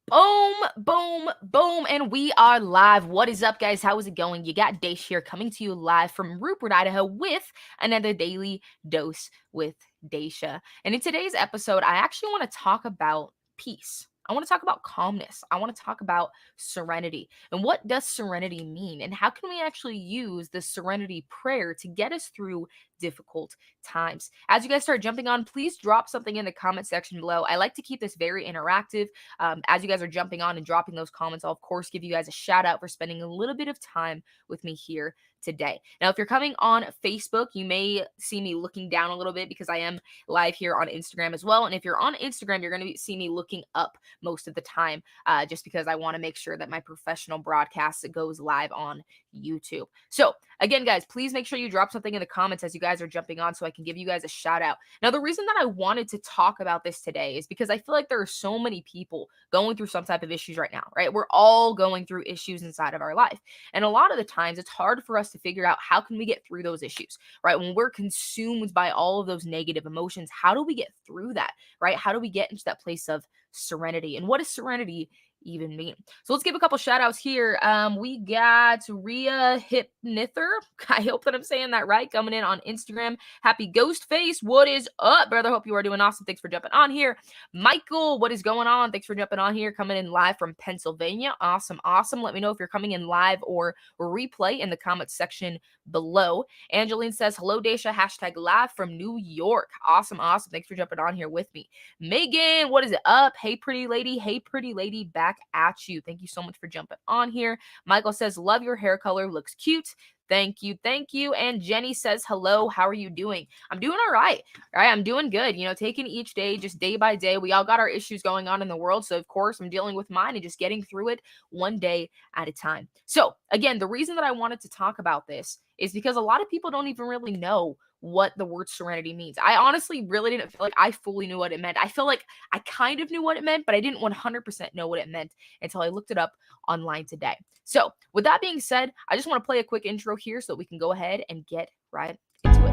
Boom, boom, boom, and we are live. What is up, guys? How is it going? You got Dash here coming to you live from Rupert, Idaho with another daily dose with Daisha. And in today's episode, I actually want to talk about peace. I want to talk about calmness. I want to talk about serenity. And what does serenity mean? And how can we actually use the serenity prayer to get us through difficult times? As you guys start jumping on, please drop something in the comment section below. I like to keep this very interactive. As you guys are jumping on and dropping those comments, I'll of course give you guys a shout out for spending a little bit of time with me here today. Now, if you're coming on Facebook, you may see me looking down a little bit because I am live here on Instagram as well. And if you're on Instagram, you're going to see me looking up most of the time, just because I want to make sure that my professional broadcast goes live on YouTube. So again, guys, please make sure you drop something in the comments as you guys are jumping on so I can give you guys a shout out. Now, the reason that I wanted to talk about this today is because I feel like there are so many people going through some type of issues right now, right? We're all going through issues inside of our life. And a lot of the times it's hard for us to figure out how can we get through those issues, right? When we're consumed by all of those negative emotions, how do we get through that, right? How do we get into that place of serenity? And what does serenity even mean? So let's give a couple shout outs here. We got Rhea Hypnither. I hope that I'm saying that right. Coming in on Instagram. Happy Ghost Face. What is up, brother? Hope you are doing awesome. Thanks for jumping on here. Michael, what is going on? Thanks for jumping on here. Coming in live from Pennsylvania. Awesome. Awesome. Let me know if you're coming in live or replay in the comments section below. Angeline says, hello, Daisha. Hashtag live from New York. Awesome. Awesome. Thanks for jumping on here with me. Megan, what is it up? Hey, pretty lady. Hey, pretty lady. Back at you. Thank you so much for jumping on here. Michael says, love your hair color. Looks cute. Thank you. Thank you. And Jenny says, hello. How are you doing? I'm doing all right. Right. I'm doing good. Taking each day, just day by day. We all got our issues going on in the world. So, of course, I'm dealing with mine and just getting through it one day at a time. So, again, the reason that I wanted to talk about this is because a lot of people don't even really know what the word serenity means. I honestly really didn't feel like I fully knew what it meant. I feel like I kind of knew what it meant, but I didn't 100% know what it meant until I looked it up online today. So, with that being said, I just want to play a quick intro here so that we can go ahead and get right into it.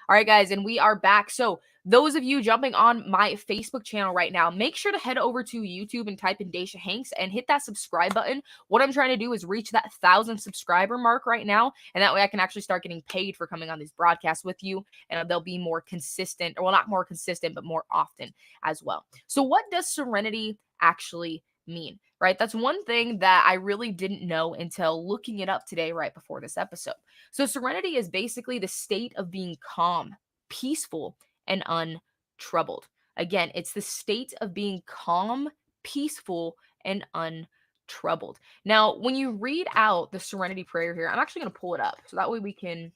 All right, guys, and we are back. So those of you jumping on my Facebook channel right now, make sure to head over to YouTube and type in Daisha Hanks and hit that subscribe button. What I'm trying to do is reach that 1,000 subscriber mark right now, and that way I can actually start getting paid for coming on these broadcasts with you, and they'll be more consistent, or well, not more consistent, but more often as well. So what does serenity actually mean? Right? That's one thing that I really didn't know until looking it up today right before this episode. So serenity is basically the state of being calm, peaceful, and untroubled. Again, it's the state of being calm, peaceful, and untroubled. Now, when you read out the serenity prayer here, I'm actually going to pull it up so that way we can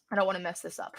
I don't want to mess this up.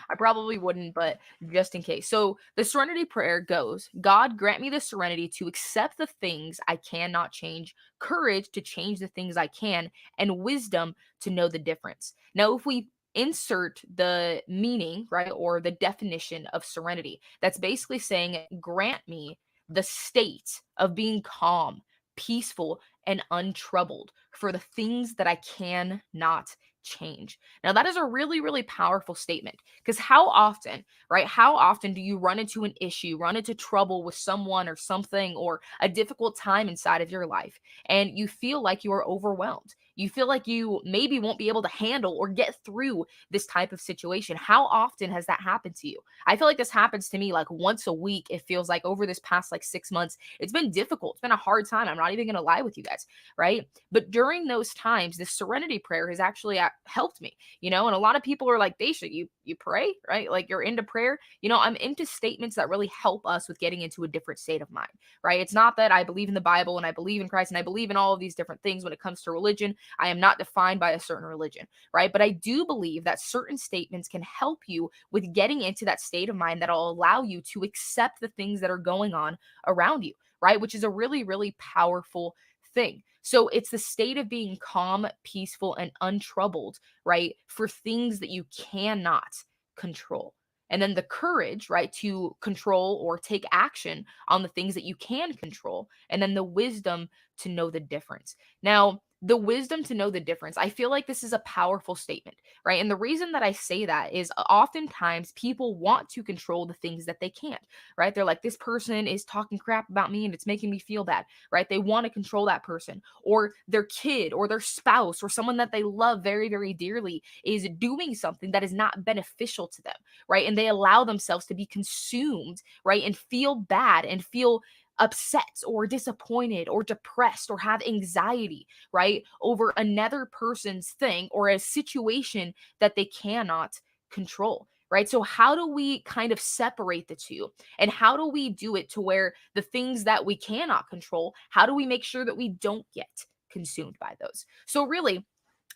I probably wouldn't, but just in case. So the serenity prayer goes, God grant me the serenity to accept the things I cannot change, courage to change the things I can, and wisdom to know the difference. Now, if we insert the meaning, right, or the definition of serenity, that's basically saying, grant me the state of being calm, peaceful, and untroubled for the things that I cannot change. Now, that is a really, really powerful statement because how often, right? How often do you run into an issue, run into trouble with someone or something, or a difficult time inside of your life, and you feel like you are overwhelmed? You feel like you maybe won't be able to handle or get through this type of situation. How often has that happened to you? I feel like this happens to me like once a week. It feels like over this past like 6 months, it's been difficult. It's been a hard time. I'm not even going to lie with you guys, right? But during those times, this serenity prayer has actually helped me, and a lot of people are like, Daisha, you pray, right? Like you're into prayer. I'm into statements that really help us with getting into a different state of mind, right? It's not that I believe in the Bible and I believe in Christ and I believe in all of these different things when it comes to religion. I am not defined by a certain religion, right? But I do believe that certain statements can help you with getting into that state of mind that'll allow you to accept the things that are going on around you, right? Which is a really, really powerful thing. So it's the state of being calm, peaceful, and untroubled, right? For things that you cannot control. and then the courage, right, to control or take action on the things that you can control, and then the wisdom to know the difference. Now, the wisdom to know the difference, I feel like this is a powerful statement, right? And the reason that I say that is oftentimes people want to control the things that they can't, right? They're like, this person is talking crap about me and it's making me feel bad, right? They want to control that person, or their kid or their spouse or someone that they love very, very dearly is doing something that is not beneficial to them, right? And they allow themselves to be consumed, right? And feel bad and feel upset or disappointed or depressed or have anxiety, right? Over another person's thing or a situation that they cannot control. Right. So, how do we kind of separate the two? And how do we do it to where the things that we cannot control, how do we make sure that we don't get consumed by those? So, really,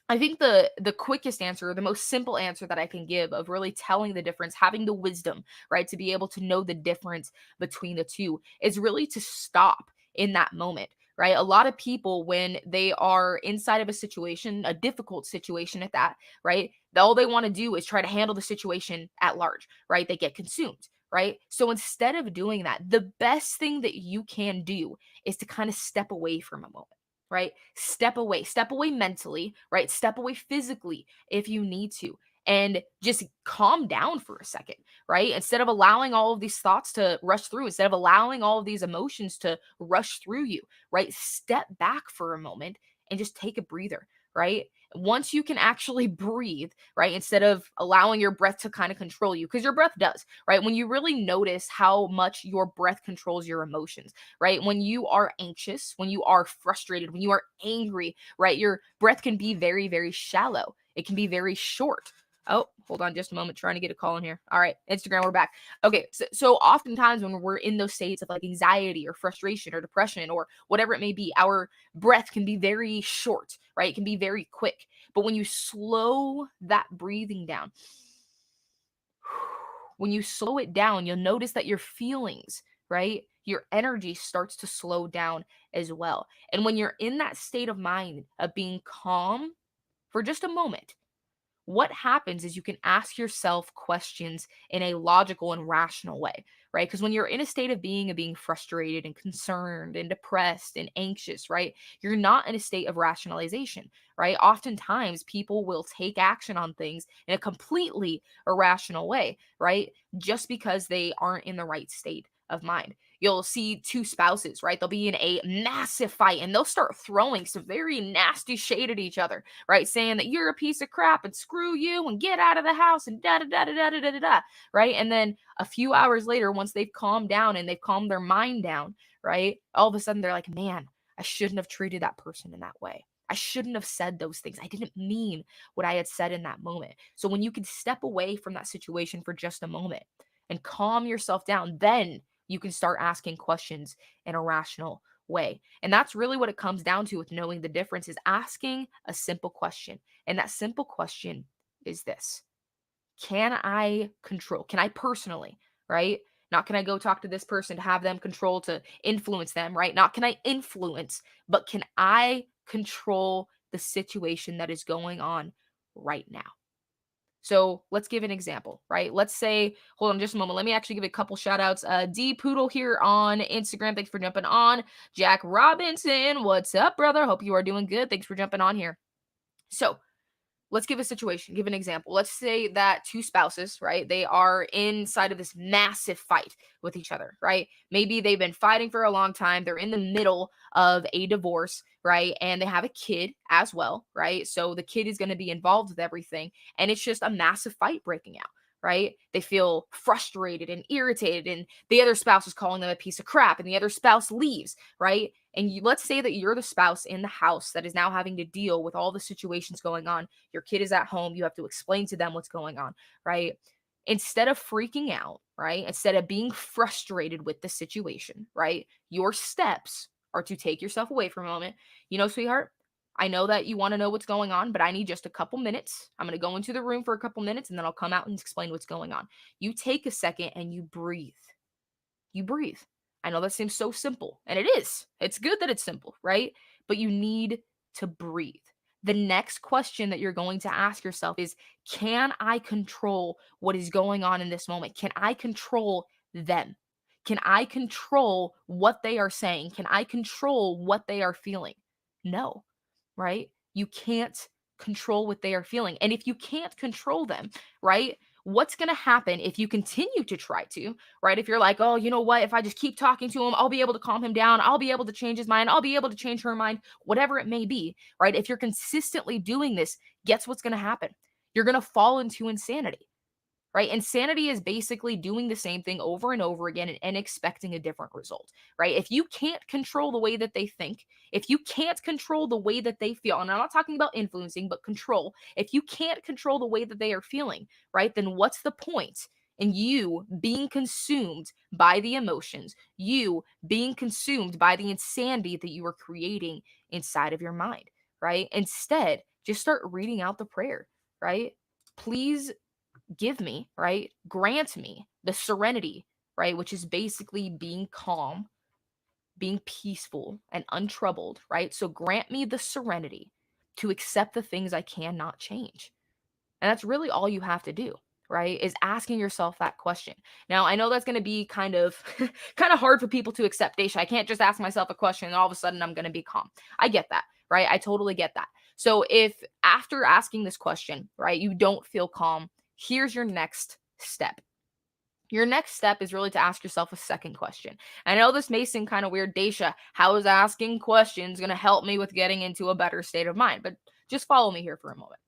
I think the quickest answer, the most simple answer that I can give of really telling the difference, having the wisdom, right, to be able to know the difference between the two is really to stop in that moment, right? A lot of people when they are inside of a situation, a difficult situation at that, right? All they want to do is try to handle the situation at large, right? They get consumed, right? So instead of doing that, the best thing that you can do is to kind of step away from a moment, right? Step away mentally, right? Step away physically if you need to, and just calm down for a second, right? Instead of allowing all of these thoughts to rush through, instead of allowing all of these emotions to rush through you, right? Step back for a moment and just take a breather, right? Once you can actually breathe, right? Instead of allowing your breath to kind of control you, because your breath does, right? When you really notice how much your breath controls your emotions, right? When you are anxious, when you are frustrated, when you are angry, right? Your breath can be very, very shallow. It can be very short. Oh, hold on just a moment. Trying to get a call in here. All right, Instagram, we're back. Okay, so oftentimes when we're in those states of like anxiety or frustration or depression or whatever it may be, our breath can be very short, right? It can be very quick. But when you slow that breathing down, when you slow it down, you'll notice that your feelings, right? Your energy starts to slow down as well. And when you're in that state of mind of being calm for just a moment, what happens is you can ask yourself questions in a logical and rational way, right? Because when you're in a state of being frustrated and concerned and depressed and anxious, right? You're not in a state of rationalization, right? Oftentimes people will take action on things in a completely irrational way, right? Just because they aren't in the right state of mind. You'll see two spouses, right? They'll be in a massive fight and they'll start throwing some very nasty shade at each other, right? Saying that you're a piece of crap and screw you and get out of the house and da da da da da da da da, right? And then a few hours later, once they've calmed down and they've calmed their mind down, right? All of a sudden they're like, man, I shouldn't have treated that person in that way. I shouldn't have said those things. I didn't mean what I had said in that moment. So when you can step away from that situation for just a moment and calm yourself down, then you can start asking questions in a rational way. And that's really what it comes down to with knowing the difference is asking a simple question. And that simple question is this: can I control? Can I personally, right? Not can I go talk to this person to have them control to influence them, right? Not can I influence, but can I control the situation that is going on right now? So let's give an example, right? Let's say, hold on just a moment. Let me actually give a couple shout outs. D Poodle here on Instagram. Thanks for jumping on. Jack Robinson, what's up, brother? Hope you are doing good. Thanks for jumping on here. So let's give a situation, give an example. Let's say that two spouses, right? They are inside of this massive fight with each other, right? Maybe they've been fighting for a long time. They're in the middle of a divorce, right? And they have a kid as well, right? So the kid is going to be involved with everything. And it's just a massive fight breaking out. Right? They feel frustrated and irritated, and the other spouse is calling them a piece of crap, and the other spouse leaves, right? And let's say that you're the spouse in the house that is now having to deal with all the situations going on. Your kid is at home. You have to explain to them what's going on, right? Instead of freaking out, right? Instead of being frustrated with the situation, right? Your steps are to take yourself away for a moment. You know, sweetheart, I know that you want to know what's going on, but I need just a couple minutes. I'm going to go into the room for a couple minutes and then I'll come out and explain what's going on. You take a second and you breathe. You breathe. I know that seems so simple, and it is. It's good that it's simple, right? But you need to breathe. the next question that you're going to ask yourself is, can I control what is going on in this moment? Can I control them? Can I control what they are saying? Can I control what they are feeling? No, right? You can't control what they are feeling. And if you can't control them, right? What's going to happen if you continue to try to, right? If you're like, oh, you know what? If I just keep talking to him, I'll be able to calm him down. I'll be able to change his mind. I'll be able to change her mind, whatever it may be, right? If you're consistently doing this, guess what's going to happen? You're going to fall into insanity, right? Insanity is basically doing the same thing over and over again and expecting a different result, right? If you can't control the way that they think, if you can't control the way that they feel, and I'm not talking about influencing, but control, if you can't control the way that they are feeling, right, then what's the point in you being consumed by the emotions, you being consumed by the insanity that you are creating inside of your mind, right? Instead, just start reading out the prayer, right? Please give me, right? Grant me the serenity, right? Which is basically being calm, being peaceful, and untroubled, right? So grant me the serenity to accept the things I cannot change. And that's really all you have to do, right? Is asking yourself that question. Now, I know that's going to be kind of kind of hard for people to accept, Daisha. I can't just ask myself a question and all of a sudden I'm going to be calm. I get that, right? I totally get that. So if after asking this question, right, you don't feel calm, here's your next step. Your next step is really to ask yourself a second question. I know this may seem kind of weird, Daisha. How is asking questions going to help me with getting into a better state of mind? But just follow me here for a moment.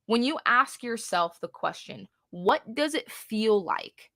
When you ask yourself the question, what does it feel like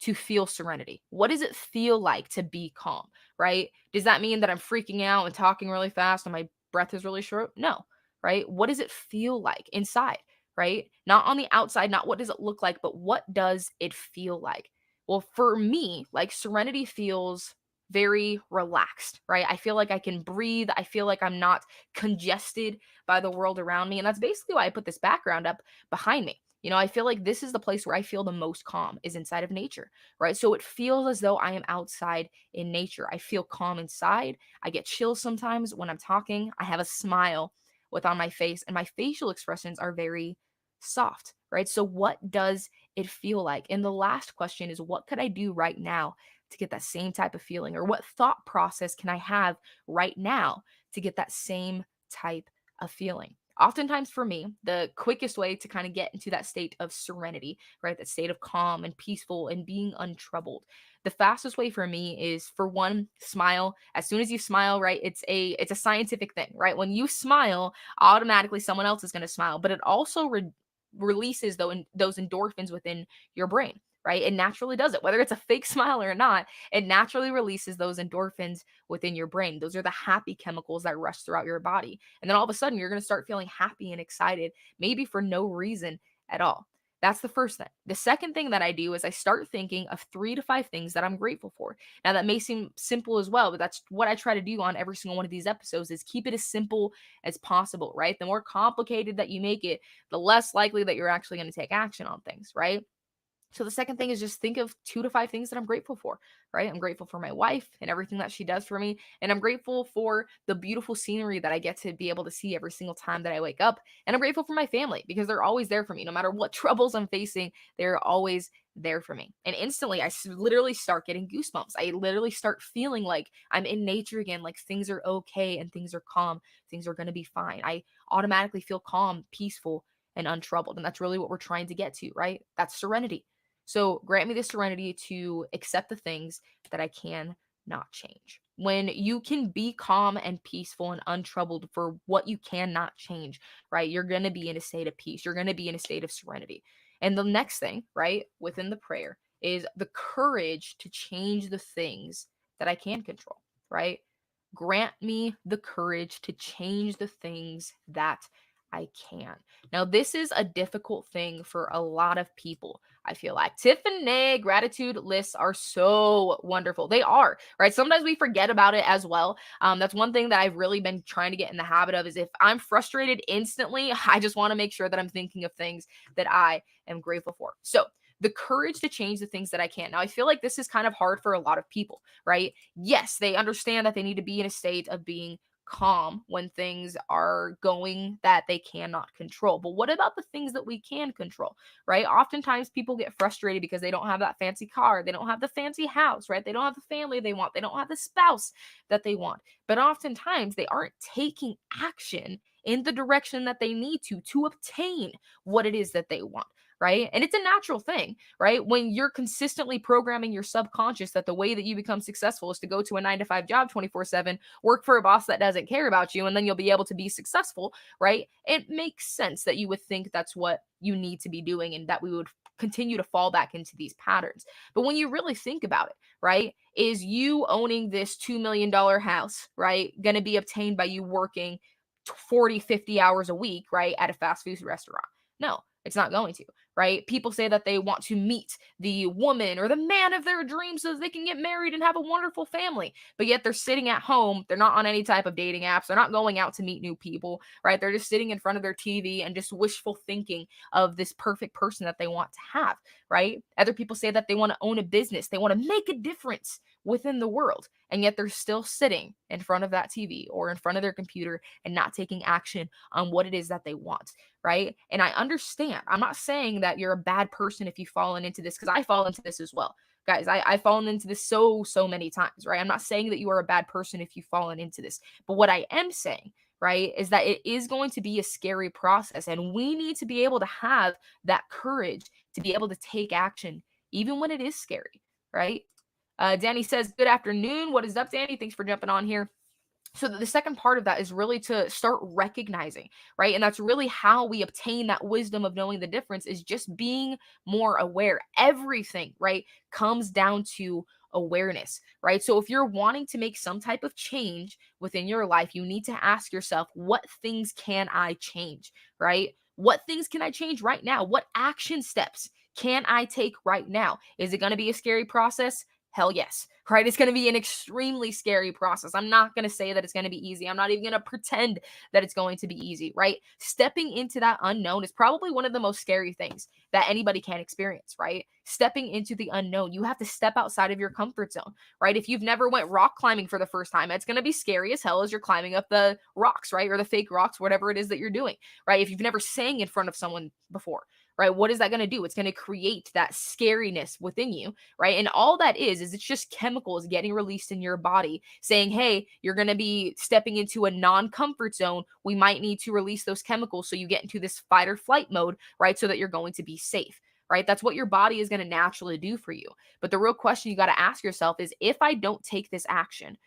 to feel serenity? What does it feel like to be calm, right? Does that mean that I'm freaking out and talking really fast and my breath is really short? No, right? What does it feel like inside, right? Not on the outside, not what does it look like, but what does it feel like? Well, for me, like serenity feels very relaxed, right? I feel like I can breathe. I feel like I'm not congested by the world around me. And that's basically why I put this background up behind me. You know, I feel like this is the place where I feel the most calm is inside of nature, right? So it feels as though I am outside in nature. I feel calm inside. I get chills sometimes when I'm talking. I have a smile with on my face, and my facial expressions are very soft, right? So what does it feel like? And the last question is, what could I do right now to get that same type of feeling? Or what thought process can I have right now to get that same type of feeling? Oftentimes for me, the quickest way to kind of get into that state of serenity, right? That state of calm and peaceful and being untroubled. The fastest way for me is, for one, smile. As soon as you smile, right? It's a scientific thing, right? When you smile, automatically someone else is going to smile, but it also releases those endorphins within your brain, right? It naturally does it. Whether it's a fake smile or not, it naturally releases those endorphins within your brain. Those are the happy chemicals that rush throughout your body. And then all of a sudden, you're going to start feeling happy and excited, maybe for no reason at all. That's the first thing. The second thing that I do is I start thinking of 3 to 5 things that I'm grateful for. Now that may seem simple as well, but that's what I try to do on every single one of these episodes, is keep it as simple as possible, right? The more complicated that you make it, the less likely that you're actually going to take action on things, right? So the second thing is just think of 2 to 5 things that I'm grateful for, right? I'm grateful for my wife and everything that she does for me. And I'm grateful for the beautiful scenery that I get to be able to see every single time that I wake up. And I'm grateful for my family because they're always there for me. No matter what troubles I'm facing, they're always there for me. And instantly, literally start getting goosebumps. I literally start feeling like I'm in nature again, like things are okay and things are calm. Things are going to be fine. I automatically feel calm, peaceful, and untroubled. And that's really what we're trying to get to, right? That's serenity. So grant me the serenity to accept the things that I can not change. When you can be calm and peaceful and untroubled for what you cannot change, right? You're going to be in a state of peace. You're going to be in a state of serenity. And the next thing, right, within the prayer is the courage to change the things that I can control, right? Grant me the courage to change the things that I can. Now, this is a difficult thing for a lot of people. I feel like, Tiffany, gratitude lists are so wonderful. They are, right? Sometimes we forget about it as well. That's one thing that I've really been trying to get in the habit of, is if I'm frustrated instantly, I just want to make sure that I'm thinking of things that I am grateful for. So the courage to change the things that I can. Now, I feel like this is kind of hard for a lot of people, right? Yes, they understand that they need to be in a state of being calm when things are going that they cannot control. But what about the things that we can control, right? Oftentimes people get frustrated because they don't have that fancy car, they don't have the fancy house, right? They don't have the family they want, they don't have the spouse that they want. But oftentimes they aren't taking action in the direction that they need to obtain what it is that they want, right? And it's a natural thing, right? When you're consistently programming your subconscious that the way that you become successful is to go to a 9 to 5 job 24/7, work for a boss that doesn't care about you, and then you'll be able to be successful, right? It makes sense that you would think that's what you need to be doing and that we would continue to fall back into these patterns. But when you really think about it, right, is you owning this $2 million house, right, going to be obtained by you working 40, 50 hours a week, right, at a fast food restaurant? No, it's not going to, right? People say that they want to meet the woman or the man of their dreams so that they can get married and have a wonderful family. But yet they're sitting at home. They're not on any type of dating apps. They're not going out to meet new people, right? They're just sitting in front of their TV and just wishful thinking of this perfect person that they want to have, right? Other people say that they want to own a business. They want to make a difference within the world. And yet they're still sitting in front of that TV or in front of their computer and not taking action on what it is that they want, right? And I understand. I'm not saying that you're a bad person if you've fallen into this, because I fall into this as well. Guys, I've fallen into this so many times, right? I'm not saying that you are a bad person if you've fallen into this. But what I am saying, right, is that it is going to be a scary process. And we need to be able to have that courage to be able to take action, even when it is scary, right? Danny says, good afternoon. What is up, Danny? Thanks for jumping on here. So the second part of that is really to start recognizing, right? And that's really how we obtain that wisdom of knowing the difference, is just being more aware. Everything, right, comes down to awareness, right? So if you're wanting to make some type of change within your life, you need to ask yourself, what things can I change, right? What things can I change right now? What action steps can I take right now? Is it going to be a scary process? Hell yes, right? It's going to be an extremely scary process. I'm not going to say that it's going to be easy. I'm not even going to pretend that it's going to be easy, right? Stepping into that unknown is probably one of the most scary things that anybody can experience, right? Stepping into the unknown. You have to step outside of your comfort zone, right? If you've never went rock climbing for the first time, it's going to be scary as hell as you're climbing up the rocks, right? Or the fake rocks, whatever it is that you're doing, right? If you've never sang in front of someone before, right? What is that going to do? It's going to create that scariness within you, right? And all that is it's just chemicals getting released in your body saying, hey, you're going to be stepping into a non-comfort zone. We might need to release those chemicals so you get into this fight or flight mode, right? So that you're going to be safe, right? That's what your body is going to naturally do for you. But the real question you got to ask yourself is, if I don't take this action,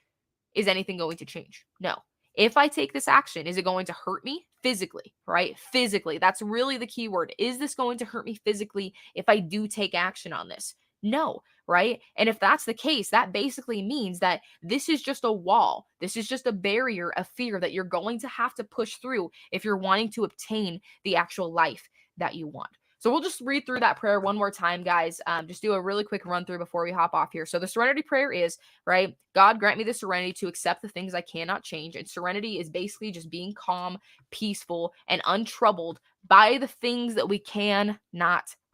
is anything going to change? No. If I take this action, is it going to hurt me physically, right? Physically. That's really the key word. Is this going to hurt me physically if I do take action on this? No, right? And if that's the case, that basically means that this is just a wall. This is just a barrier of fear that you're going to have to push through if you're wanting to obtain the actual life that you want. So we'll just read through that prayer one more time, guys. Just do a really quick run through before we hop off here. So the serenity prayer is, right, God grant me the serenity to accept the things I cannot change. And serenity is basically just being calm, peaceful, and untroubled by the things that we cannot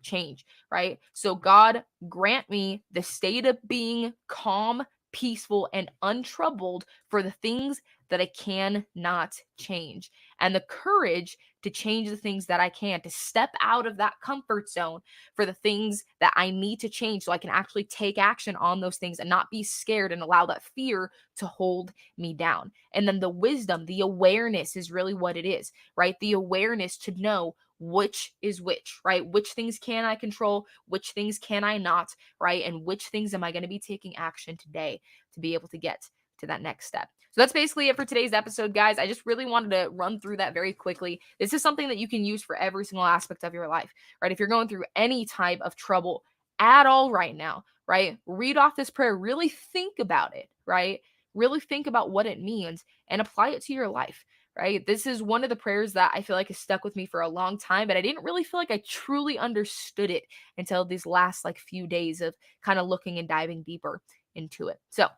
change, right? So God grant me the state of being calm, peaceful, and untroubled for the things that I cannot change, and the courage to change the things that I can, to step out of that comfort zone for the things that I need to change so I can actually take action on those things and not be scared and allow that fear to hold me down. And then the wisdom, the awareness is really what it is, right? The awareness to know which is which, right? Which things can I control? Which things can I not, right? And which things am I going to be taking action today to be able to get to that next step? So that's basically it for today's episode, guys. I just really wanted to run through that very quickly. This is something that you can use for every single aspect of your life, right? If you're going through any type of trouble at all right now, right? Read off this prayer, really think about it, right? Really think about what it means and apply it to your life, right? This is one of the prayers that I feel like has stuck with me for a long time, but I didn't really feel like I truly understood it until these last like few days of kind of looking and diving deeper into it. So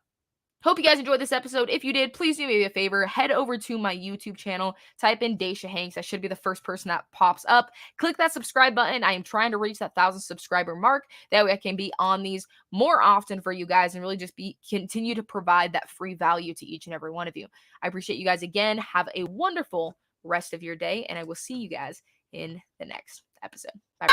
Hope you guys enjoyed this episode. If you did, please do me a favor. Head over to my YouTube channel. Type in Daisha Hanks. I should be the first person that pops up. Click that subscribe button. I am trying to reach that 1,000 subscriber mark. That way I can be on these more often for you guys and really just continue to provide that free value to each and every one of you. I appreciate you guys again. Have a wonderful rest of your day, and I will see you guys in the next episode. Bye.